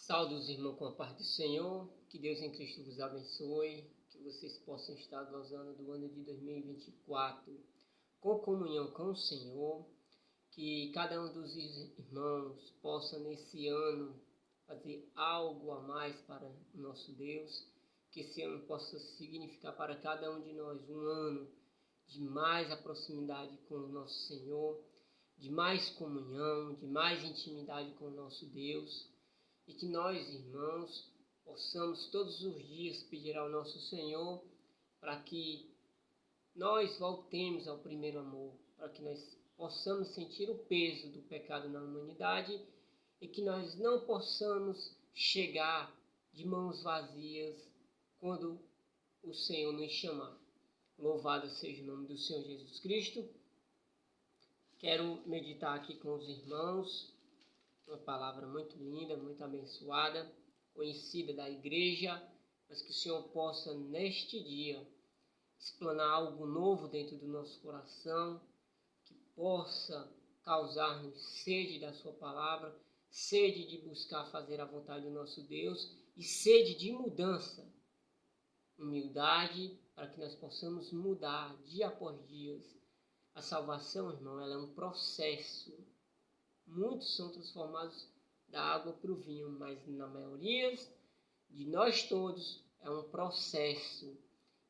Saúdos, irmãos, com a paz do Senhor. Que Deus em Cristo vos abençoe. Que vocês possam estar gozando do ano de 2024 com comunhão com o Senhor. Que cada um dos irmãos possa nesse ano fazer algo a mais para o nosso Deus. Que esse ano possa significar para cada um de nós um ano de mais proximidade com o nosso Senhor, de mais comunhão, de mais intimidade com o nosso Deus. E que nós, irmãos, possamos todos os dias pedir ao nosso Senhor para que nós voltemos ao primeiro amor, para que nós possamos sentir o peso do pecado na humanidade e que nós não possamos chegar de mãos vazias quando o Senhor nos chamar. Louvado seja o nome do Senhor Jesus Cristo. Quero meditar aqui com os irmãos uma palavra muito linda, muito abençoada, conhecida da igreja, mas que o Senhor possa neste dia explanar algo novo dentro do nosso coração, que possa causar-nos sede da sua palavra, sede de buscar fazer a vontade do nosso Deus e sede de mudança, humildade, para que nós possamos mudar dia após dia. A salvação, irmão, ela é um processo. Muitos são transformados da água para o vinho, mas na maioria de nós todos é um processo.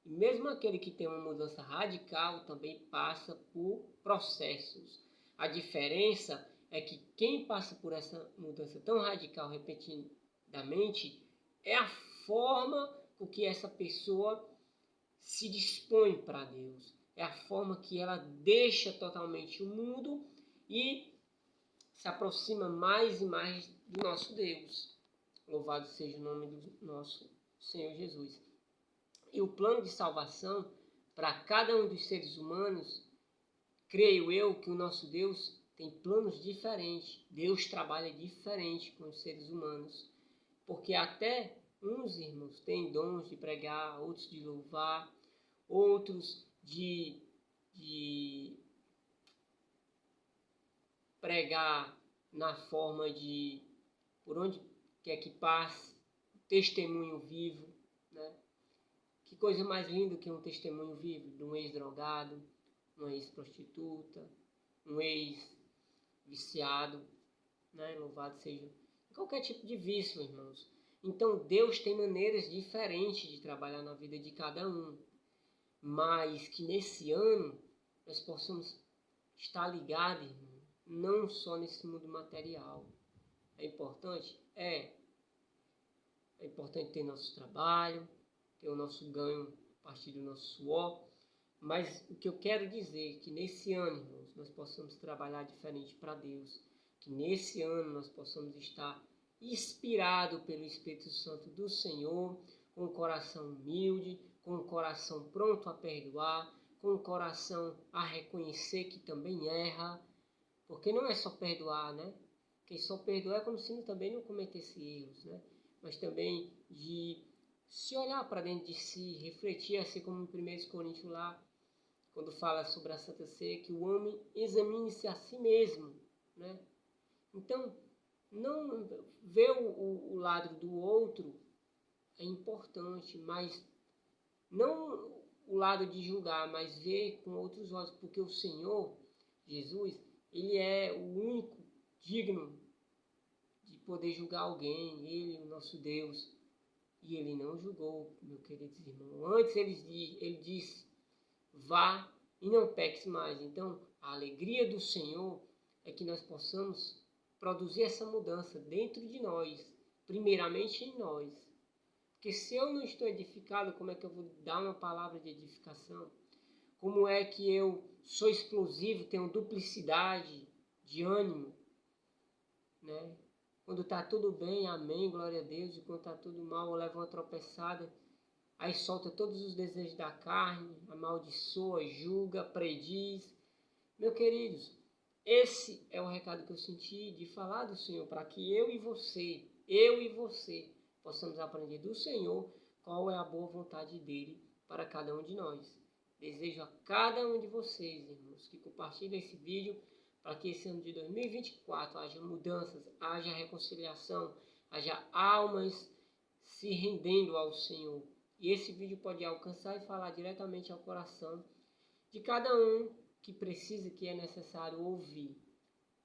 E mesmo aquele que tem uma mudança radical também passa por processos. A diferença é que quem passa por essa mudança tão radical repentinamente é a forma com que essa pessoa se dispõe para Deus. É a forma que ela deixa totalmente o mundo e se aproxima mais e mais do nosso Deus. Louvado seja o nome do nosso Senhor Jesus. E o plano de salvação para cada um dos seres humanos, creio eu que o nosso Deus tem planos diferentes. Deus trabalha diferente com os seres humanos. Porque até uns irmãos têm dons de pregar, outros de louvar, outros de pregar na forma de, por onde quer que passe, testemunho vivo, né? Que coisa mais linda que um testemunho vivo de um ex-drogado, uma ex-prostituta, um ex-viciado, né? Louvado seja qualquer tipo de vício, irmãos. Então Deus tem maneiras diferentes de trabalhar na vida de cada um, mas que nesse ano nós possamos estar ligados, irmãos, não só nesse mundo material. É importante? É importante ter nosso trabalho, ter o nosso ganho a partir do nosso suor, mas o que eu quero dizer é que nesse ano, irmãos, nós possamos trabalhar diferente para Deus, que nesse ano nós possamos estar inspirados pelo Espírito Santo do Senhor, com o coração humilde, com o coração pronto a perdoar, com o coração a reconhecer que também erra, porque não é só perdoar, né? Quem só perdoa é como se também não cometesse erros, né? Mas também de se olhar para dentro de si, refletir, assim como em 1 Coríntios lá, quando fala sobre a Santa Ceia, que o homem examine-se a si mesmo, né? Então, não ver o lado do outro é importante, mas não o lado de julgar, mas ver com outros olhos, porque o Senhor, Jesus, Ele é o único digno de poder julgar alguém, Ele, o nosso Deus. E Ele não julgou, meu querido irmão. Antes Ele disse, vá e não peques mais. Então, a alegria do Senhor é que nós possamos produzir essa mudança dentro de nós, primeiramente em nós. Porque se eu não estou edificado, como é que eu vou dar uma palavra de edificação? Como é que eu sou explosivo, tenho duplicidade de ânimo, né? Quando está tudo bem, amém, glória a Deus. E quando está tudo mal, eu levo uma tropeçada, aí solta todos os desejos da carne, amaldiçoa, julga, prediz. Meus queridos, esse é o recado que eu senti de falar do Senhor, para que eu e você, possamos aprender do Senhor qual é a boa vontade dele para cada um de nós. Desejo a cada um de vocês, irmãos, que compartilhem esse vídeo para que esse ano de 2024 haja mudanças, haja reconciliação, haja almas se rendendo ao Senhor. E esse vídeo pode alcançar e falar diretamente ao coração de cada um que precisa, que é necessário ouvir,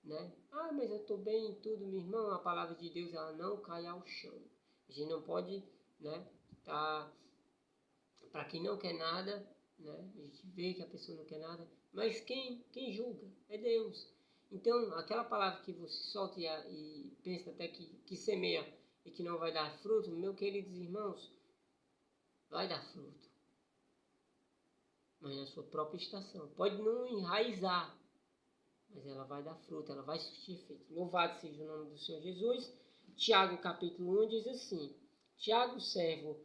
né? Ah, mas eu estou bem em tudo, meu irmão. A palavra de Deus, ela não cai ao chão. A gente não pode, né, para quem não quer nada, né? A gente vê que a pessoa não quer nada, mas quem julga é Deus. Então, aquela palavra que você solta e pensa até que semeia e que não vai dar fruto, meu queridos irmãos, vai dar fruto. Mas na sua própria estação. Pode não enraizar, mas ela vai dar fruto, ela vai surtir efeito. Louvado seja o nome do Senhor Jesus. Tiago capítulo 1 diz assim: Tiago, servo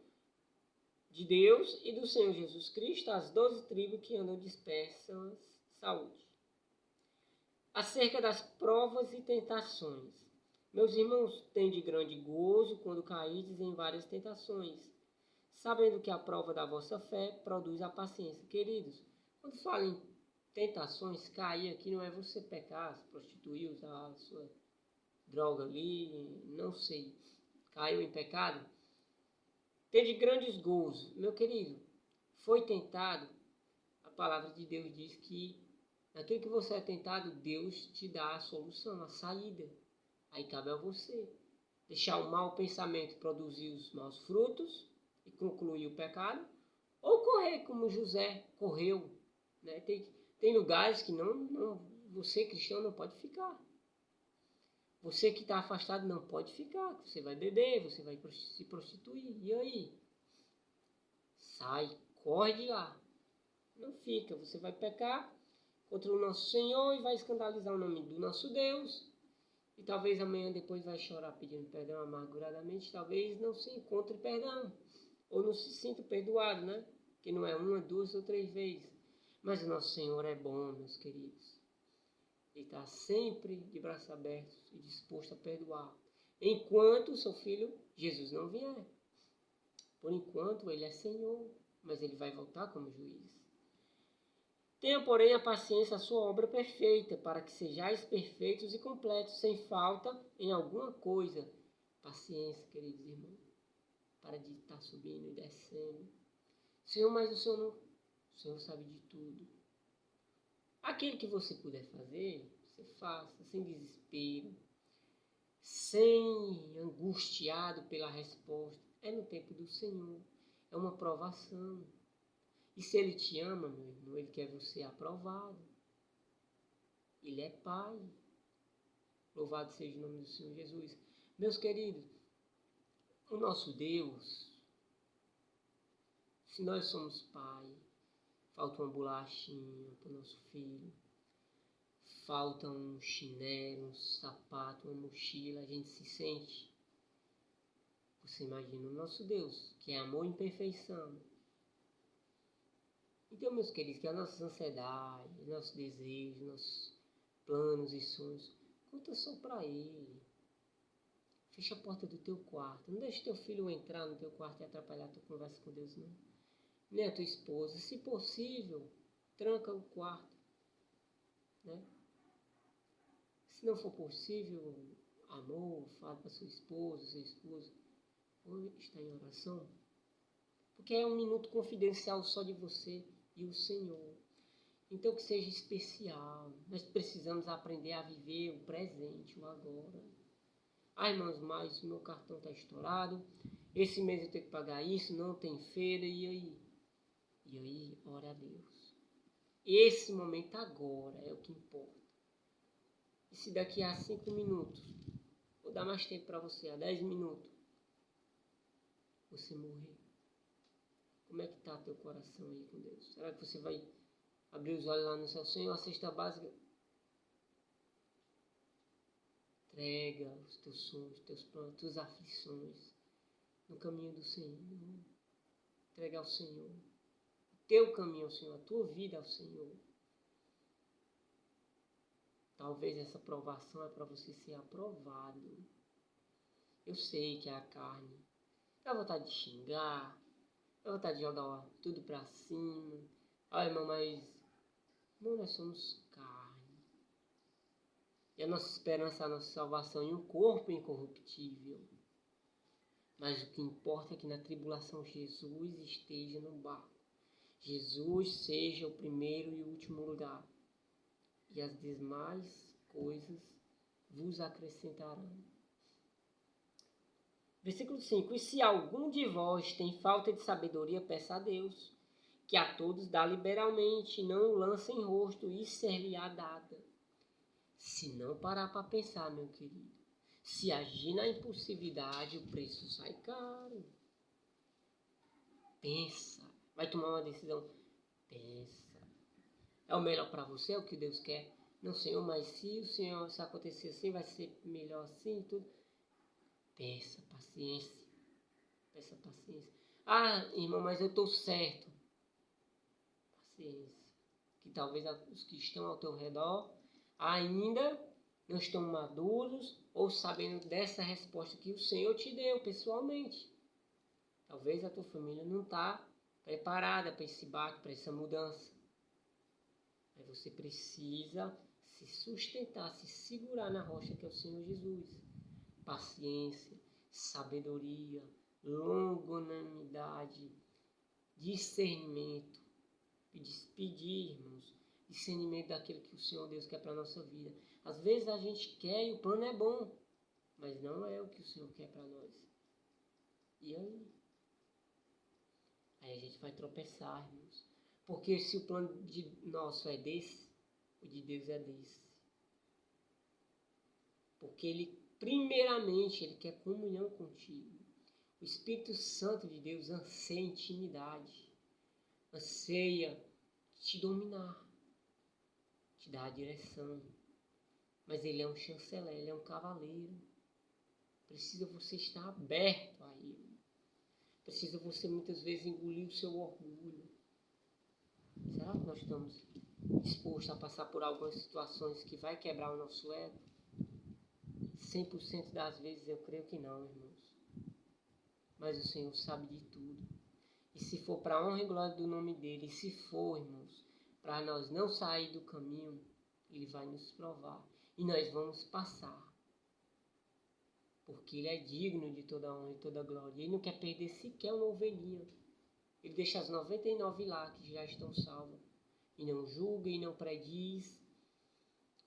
de Deus e do Senhor Jesus Cristo, as 12 tribos que andam dispersas, saúde. Acerca das provas e tentações. Meus irmãos, tende grande gozo quando caídes em várias tentações, sabendo que a prova da vossa fé produz a paciência. Queridos, quando falo em tentações, cair aqui não é você pecar, se prostituir, usar a sua droga ali, não sei. Caiu em pecado? Tende grandes gozos. Meu querido, foi tentado, a palavra de Deus diz que naquilo que você é tentado, Deus te dá a solução, a saída. Aí cabe a você deixar o mau pensamento produzir os maus frutos e concluir o pecado, ou correr como José correu, né? Tem lugares que você cristão não pode ficar. Você que está afastado não pode ficar. Você vai beber, você vai se prostituir. E aí? Sai, corre de lá. Não fica. Você vai pecar contra o nosso Senhor e vai escandalizar o nome do nosso Deus. E talvez amanhã depois vai chorar pedindo perdão amarguradamente. Talvez não se encontre perdão. Ou não se sinta perdoado, né? Que não é uma, duas ou três vezes. Mas o nosso Senhor é bom, meus queridos. Ele está sempre de braços abertos e disposto a perdoar. Enquanto o seu filho, Jesus, não vier. Por enquanto, ele é Senhor, mas ele vai voltar como juiz. Tenha, porém, a paciência a sua obra perfeita, para que sejais perfeitos e completos, sem falta em alguma coisa. Paciência, queridos irmãos, para de estar subindo e descendo. Senhor, mas o Senhor sabe de tudo. Aquilo que você puder fazer, você faça, sem desespero, sem angustiado pela resposta. É no tempo do Senhor. É uma provação. E se Ele te ama, meu irmão, Ele quer você aprovado. Ele é Pai. Louvado seja o nome do Senhor Jesus. Meus queridos, o nosso Deus, se nós somos pai, falta uma bolachinha para o nosso filho, falta um chinelo, um sapato, uma mochila, a gente se sente. Você imagina o nosso Deus, que é amor e perfeição. Então, meus queridos, que as nossas ansiedades, nossos desejos, nossos planos e sonhos, conta só para Ele. Fecha a porta do teu quarto. Não deixe teu filho entrar no teu quarto e atrapalhar a tua conversa com Deus, não. Nem a tua esposa. Se possível, tranca o quarto, né? Se não for possível, amor, fala para sua esposa, seu esposo, ou está em oração. Porque é um minuto confidencial só de você e o Senhor. Então que seja especial. Nós precisamos aprender a viver o presente, o agora. Ah, irmãos, mas o meu cartão está estourado. Esse mês eu tenho que pagar isso, não tem feira, e aí? E aí, ora a Deus. Esse momento agora é o que importa. E se daqui a 5 minutos, vou dar mais tempo para você, a 10 minutos, você morrer, como é que está teu coração aí com Deus? Será que você vai abrir os olhos lá no céu? Senhor, a cesta básica, entrega os teus sonhos, teus planos, tuas aflições no caminho do Senhor. Entrega ao Senhor. O teu caminho ao Senhor, a tua vida ao Senhor. Talvez essa provação é para você ser aprovado. Eu sei que é a carne. Dá vontade de xingar, dá vontade de jogar tudo para cima. Ah, irmão, mas não, nós somos carne. E a nossa esperança, a nossa salvação em um corpo incorruptível. Mas o que importa é que na tribulação Jesus esteja no barco. Jesus seja o primeiro e o último lugar. E as demais coisas vos acrescentarão. Versículo 5. E se algum de vós tem falta de sabedoria, peça a Deus, que a todos dá liberalmente, não o lança em rosto, e ser-lhe-á dada. Se não parar para pensar, meu querido, se agir na impulsividade, o preço sai caro. Pensa. Vai tomar uma decisão. Pensa. É o melhor para você? É o que Deus quer? Não, Senhor, mas se acontecer assim, vai ser melhor assim e tudo. Pensa, paciência. Peça paciência. Ah, irmão, mas eu estou certo. Paciência. Que talvez os que estão ao teu redor ainda não estão maduros ou sabendo dessa resposta que o Senhor te deu pessoalmente. Talvez a tua família não está preparada para esse baque, para essa mudança. Mas você precisa se sustentar, se segurar na rocha que é o Senhor Jesus. Paciência, sabedoria, longanimidade, discernimento. Pedir, irmãos, discernimento daquilo que o Senhor Deus quer para a nossa vida. Às vezes a gente quer e o plano é bom, mas não é o que o Senhor quer para nós. E aí? Aí a gente vai tropeçar, irmãos. Porque se o plano nosso é desse, o de Deus é desse. Porque Ele, primeiramente, Ele quer comunhão contigo. O Espírito Santo de Deus anseia intimidade. Anseia te dominar. Te dar a direção. Mas Ele é um chanceler, Ele é um cavaleiro. Precisa você estar aberto a Ele. Precisa você muitas vezes engolir o seu orgulho. Será que nós estamos dispostos a passar por algumas situações que vai quebrar o nosso ego? 100% das vezes eu creio que não, irmãos. Mas o Senhor sabe de tudo. E se for para a honra e glória do nome dEle, e se for, irmãos, para nós não sair do caminho, Ele vai nos provar. E nós vamos passar. Porque Ele é digno de toda honra e toda glória. Ele não quer perder sequer uma ovelhinha. Ele deixa as 99 lá que já estão salvas. E não julga e não prediz.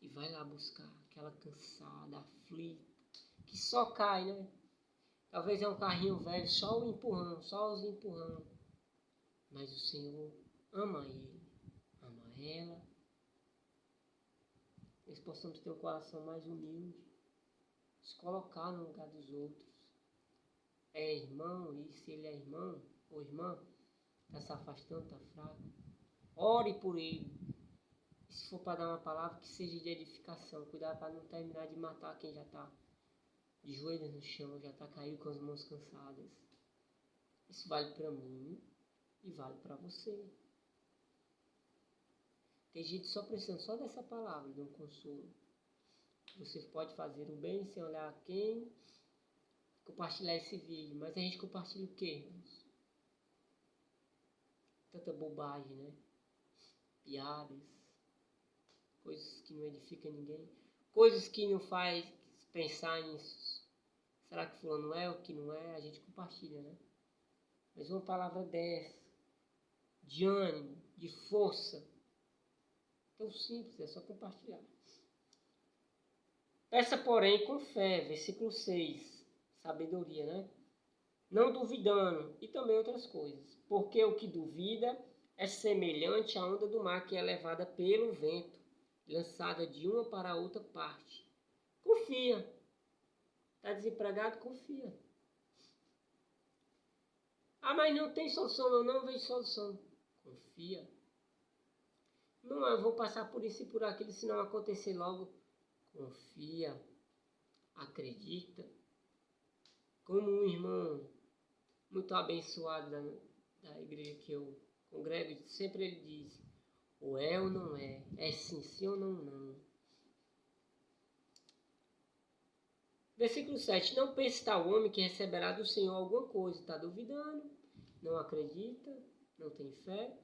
E vai lá buscar aquela cansada, aflita, que só cai, né? Talvez é um carrinho velho, só o empurrão, só os empurrão. Mas o Senhor ama ele, ama ela. Nós possamos ter um coração mais humilde, se colocar no lugar dos outros. É irmão, e se ele é irmão ou irmã, está se afastando, está fraco, ore por ele. E se for para dar uma palavra, que seja de edificação. Cuidado para não terminar de matar quem já está de joelhos no chão, já está caído com as mãos cansadas. Isso vale para mim e vale para você. Tem gente só precisando só dessa palavra, de um consolo. Você pode fazer o bem sem olhar a quem, compartilhar esse vídeo. Mas a gente compartilha o quê, irmãos? Tanta bobagem, né? Piadas, coisas que não edificam ninguém, coisas que não faz pensar nisso. Será que fulano é ou que não é? A gente compartilha, né? Mas uma palavra dessa, de ânimo, de força, tão simples, é só compartilhar. Peça, porém, com fé, versículo 6, sabedoria, né? Não duvidando, e também outras coisas. Porque o que duvida é semelhante à onda do mar que é levada pelo vento, lançada de uma para outra parte. Confia. Está desempregado? Confia. Ah, mas não tem solução, não vejo solução. Confia. Não, eu vou passar por isso e por aquilo, se não acontecer logo. Confia. Acredita. Como um irmão muito abençoado da igreja que eu congrego, sempre ele diz, ou é ou não é, é sim ou não. Versículo 7, não pense tal homem que receberá do Senhor alguma coisa, está duvidando, não acredita, não tem fé.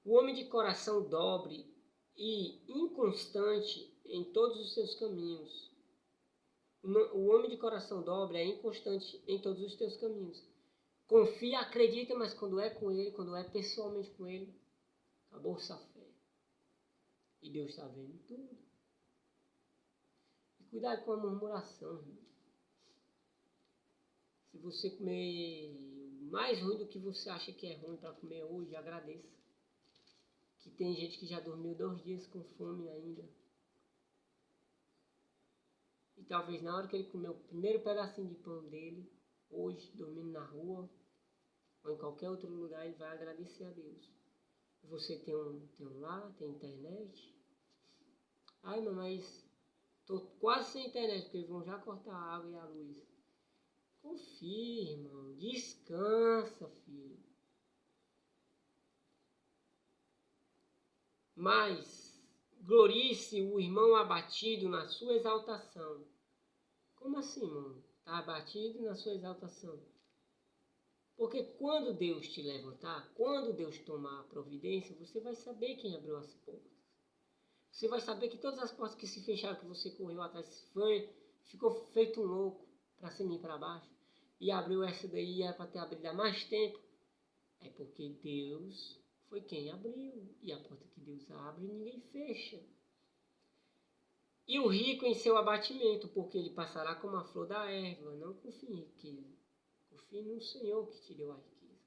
O homem de coração dobre e inconstante em todos os seus caminhos. O homem de coração dobre é inconstante em todos os teus caminhos. Confia, acredita, mas quando é com ele, quando é pessoalmente com ele, acabou essa fé. E Deus está vendo tudo. E cuidado com a murmuração, irmão. Se você comer mais ruim do que você acha que é ruim para comer hoje, agradeça. Que tem gente que já dormiu 2 dias com fome ainda. E talvez na hora que ele comer o primeiro pedacinho de pão dele, hoje, dormindo na rua, ou em qualquer outro lugar, ele vai agradecer a Deus. Você tem um lar, tem internet. Ai, não, mas tô quase sem internet, porque eles vão já cortar a água e a luz. Confia, irmão. Descansa, filho. Mas glorie-se o irmão abatido na sua exaltação. Como assim, irmão? Está abatido na sua exaltação? Porque quando Deus te levantar, quando Deus tomar a providência, você vai saber quem abriu as portas. Você vai saber que todas as portas que se fecharam, que você correu atrás, ficou feito um louco para cima e para baixo, e abriu essa daí, era para ter abrido há mais tempo. É porque Deus foi quem abriu, e a porta que Deus abre, ninguém fecha. E o rico em seu abatimento, porque ele passará como a flor da erva, não confie em riqueza. Confie no Senhor que te deu a riqueza.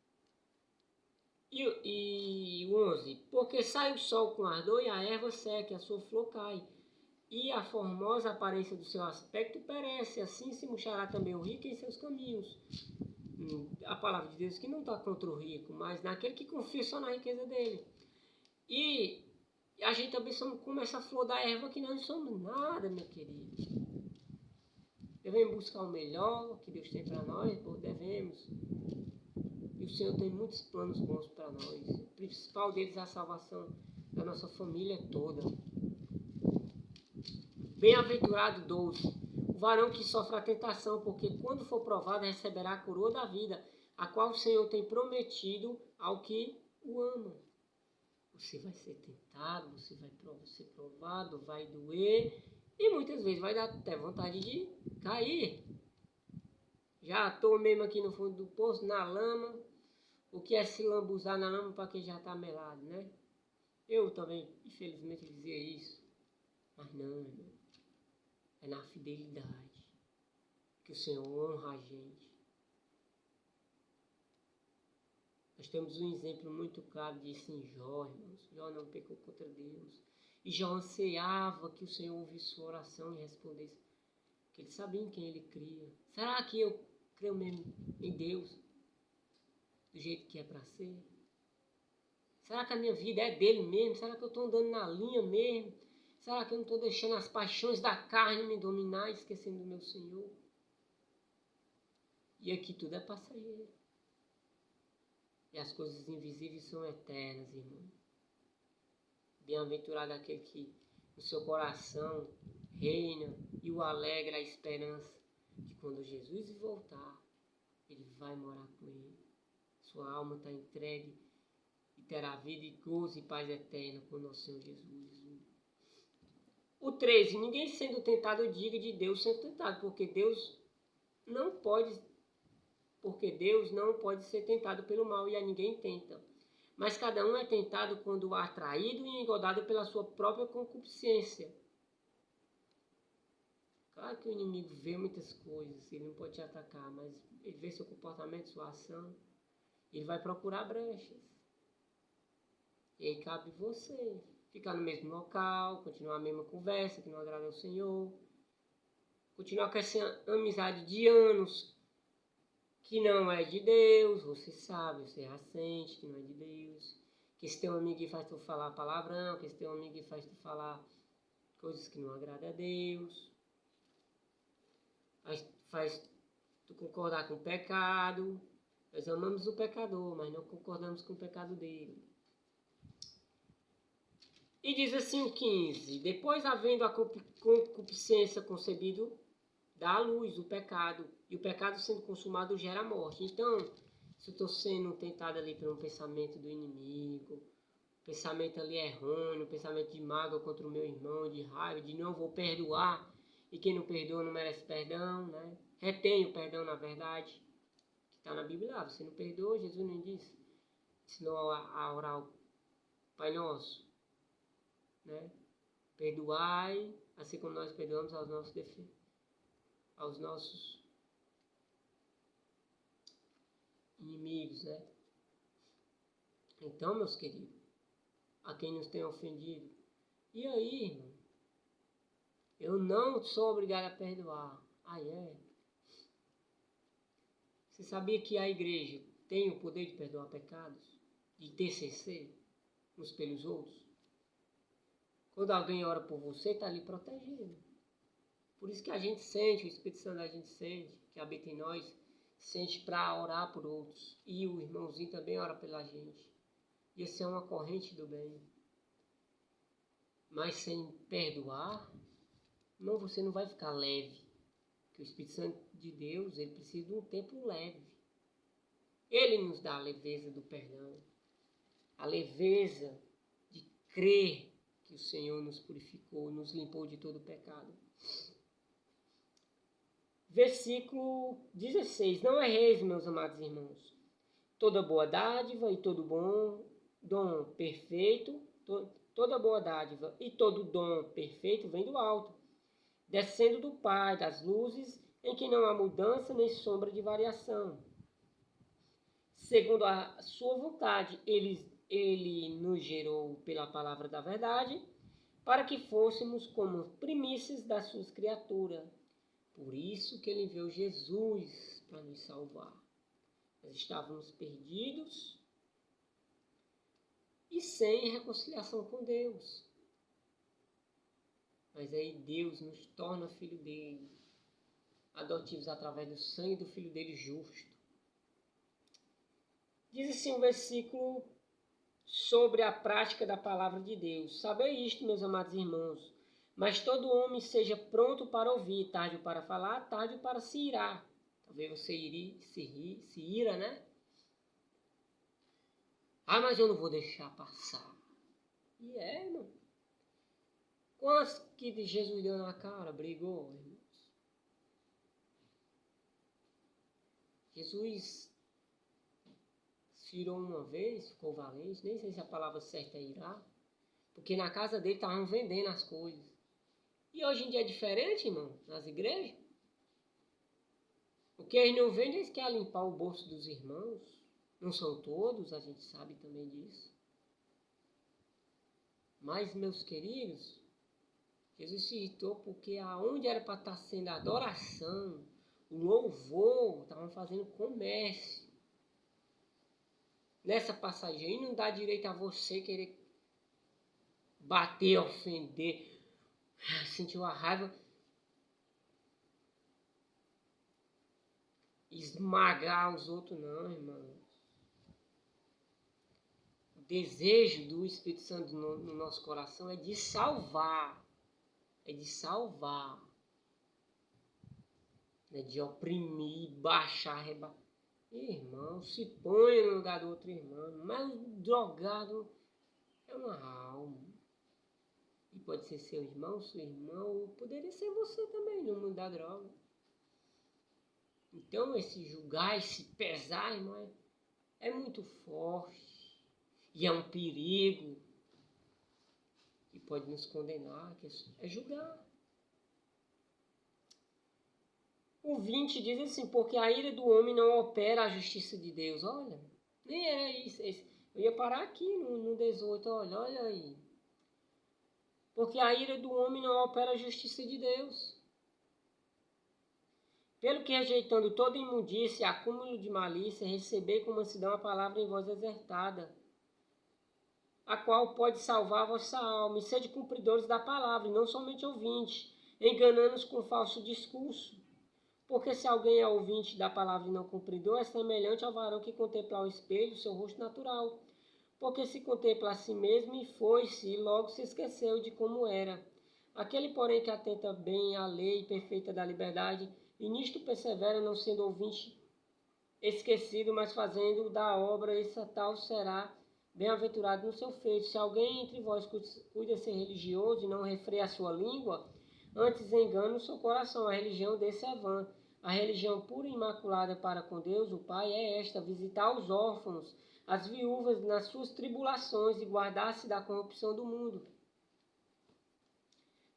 E 11. Porque sai o sol com ardor e a erva seca, e a sua flor cai. E a formosa aparência do seu aspecto perece. Assim se murchará também o rico em seus caminhos. A palavra de Deus que não está contra o rico, mas naquele que confia só na riqueza dele. E a gente também somos como essa flor da erva que nós não somos nada, meu querido. Devemos buscar o melhor que Deus tem para nós, devemos. E o Senhor tem muitos planos bons para nós. O principal deles é a salvação da nossa família toda. Bem-aventurado 12. O varão que sofre a tentação, porque quando for provado receberá a coroa da vida, a qual o Senhor tem prometido ao que o ama. Você vai ser tentado, você vai ser provado, vai doer e muitas vezes vai dar até vontade de cair. Já estou mesmo aqui no fundo do poço, na lama. O que é se lambuzar na lama para quem já está melado, né? Eu também, infelizmente, dizia isso. Mas não. É na fidelidade que o Senhor honra a gente. Nós temos um exemplo muito claro disso em Jó, irmãos. Jó não pecou contra Deus. E Jó ansiava que o Senhor ouvisse sua oração e respondesse. Porque ele sabia em quem ele cria. Será que eu creio mesmo em Deus? Do jeito que é para ser? Será que a minha vida é dele mesmo? Será que eu estou andando na linha mesmo? Será que eu não estou deixando as paixões da carne me dominar, esquecendo do meu Senhor? E aqui tudo é passageiro. E as coisas invisíveis são eternas, irmão. Bem-aventurado aquele que no seu coração reina e o alegra a esperança de quando Jesus voltar, ele vai morar com ele. Sua alma está entregue e terá vida e gozo e paz eterna com o nosso Senhor Jesus. O 13. Ninguém sendo tentado diga de Deus sendo tentado, porque Deus não pode ser tentado pelo mal e a ninguém tenta. Mas cada um é tentado quando atraído e engodado pela sua própria concupiscência. Claro que o inimigo vê muitas coisas, ele não pode te atacar, mas ele vê seu comportamento, sua ação, ele vai procurar brechas. E aí cabe você ficar no mesmo local, continuar a mesma conversa que não agrada ao Senhor, continuar com essa amizade de anos que não é de Deus, você sabe, você já sente que não é de Deus, que esse teu amigo faz tu falar palavrão, que esse teu amigo faz tu falar coisas que não agradam a Deus, faz tu concordar com o pecado. Nós amamos o pecador, mas não concordamos com o pecado dele. E diz assim o 15, depois havendo a concupiscência concebido, dá à luz o pecado, e o pecado sendo consumado gera morte. Então, se eu estou sendo tentado ali por um pensamento do inimigo, pensamento ali errôneo, pensamento de mágoa contra o meu irmão, de raiva, de não vou perdoar, e quem não perdoa não merece perdão, né? Retém o perdão, na verdade, que está na Bíblia. Ah, você não perdoa, Jesus não disse. Ensinou a orar o Pai Nosso, né? Perdoai, assim como nós perdoamos aos nossos defeitos, aos nossos inimigos, né? Então, meus queridos, a quem nos tem ofendido, e aí, irmão? Eu não sou obrigado a perdoar. Ah, é? Você sabia que a igreja tem o poder de perdoar pecados? De TCC uns pelos outros? Quando alguém ora por você, está ali protegendo. Por isso que a gente sente, o Espírito Santo a gente sente, que habita em nós, sente para orar por outros. E o irmãozinho também ora pela gente. Isso é uma corrente do bem. Mas sem perdoar, não, você não vai ficar leve. Porque o Espírito Santo de Deus, ele precisa de um tempo leve. Ele nos dá a leveza do perdão. A leveza de crer que o Senhor nos purificou, nos limpou de todo o pecado. Versículo 16. Não erreis, meus amados irmãos. Toda boa dádiva e todo bom dom perfeito, toda boa dádiva e todo dom perfeito vem do alto, descendo do Pai das luzes, em que não há mudança nem sombra de variação. Segundo a sua vontade, ele nos gerou pela palavra da verdade, para que fôssemos como primícias das suas criaturas. Por isso que ele enviou Jesus para nos salvar. Nós estávamos perdidos e sem reconciliação com Deus. Mas aí Deus nos torna filho dele, adotivos através do sangue do filho dele justo. Diz assim um versículo sobre a prática da palavra de Deus. Sabei isto, meus amados irmãos, mas todo homem seja pronto para ouvir, tarde para falar, tarde para se irar. Talvez você se ira, né? Ah, mas eu não vou deixar passar. E irmão. Quantos que Jesus deu na cara, brigou, irmãos? Jesus se irou uma vez, ficou valente, nem sei se a palavra certa é irar, porque na casa dele estavam vendendo as coisas. E hoje em dia é diferente, irmão, nas igrejas. O que eles não vendem, eles querem limpar o bolso dos irmãos. Não são todos, a gente sabe também disso. Mas, meus queridos, Jesus se irritou porque aonde era para estar sendo a adoração, o louvor, estavam fazendo comércio. Nessa passagem aí não dá direito a você querer bater, ofender, sentir uma raiva, esmagar os outros, não, irmão. O desejo do Espírito Santo no nosso coração é de salvar. É de salvar. Não é de oprimir, baixar, rebaixar. Irmão, se põe no lugar do outro irmão. Mas o drogado é uma alma. E pode ser seu irmão, sua irmã, ou poderia ser você também no mundo da droga. Então esse julgar, esse pesar, irmão, é muito forte. E é um perigo que pode nos condenar, que é julgar. O 20 diz assim, porque a ira do homem não opera a justiça de Deus. Olha, nem era isso. Eu ia parar aqui no 18, olha aí. Porque a ira do homem não opera a justiça de Deus. Pelo que rejeitando toda imundícia e acúmulo de malícia, receber com mansidão a palavra em voz exertada, a qual pode salvar a vossa alma, e sede cumpridores da palavra, e não somente ouvintes, enganando-nos com falso discurso. Porque se alguém é ouvinte da palavra e não cumpridor, é semelhante ao varão que contempla ao espelho seu rosto natural. Porque se contempla a si mesmo e foi-se, e logo se esqueceu de como era. Aquele, porém, que atenta bem à lei perfeita da liberdade, e nisto persevera, não sendo ouvinte esquecido, mas fazendo da obra, esse tal será bem-aventurado no seu feito. Se alguém entre vós cuida ser religioso e não refreia a sua língua, Antes engana o seu coração, a religião desse é vã. A religião pura e imaculada para com Deus, o Pai, é esta: visitar os órfãos, as viúvas nas suas tribulações e guardar-se da corrupção do mundo.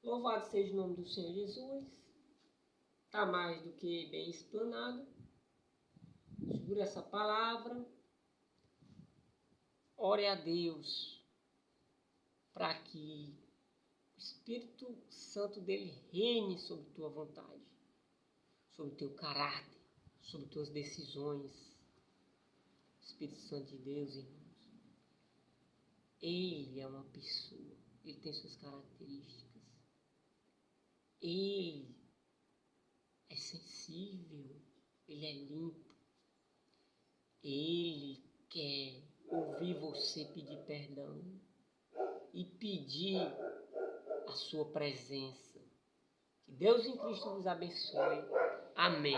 Louvado seja o nome do Senhor Jesus. Está mais do que bem explanado. Segura essa palavra. Ore a Deus para que o Espírito Santo dele reine sobre tua vontade, sobre teu caráter, sobre tuas decisões. Espírito Santo de Deus, irmãos, ele é uma pessoa, ele tem suas características. Ele é sensível, ele é limpo. Ele quer ouvir você pedir perdão e pedir a sua presença. Que Deus em Cristo vos abençoe. Amém.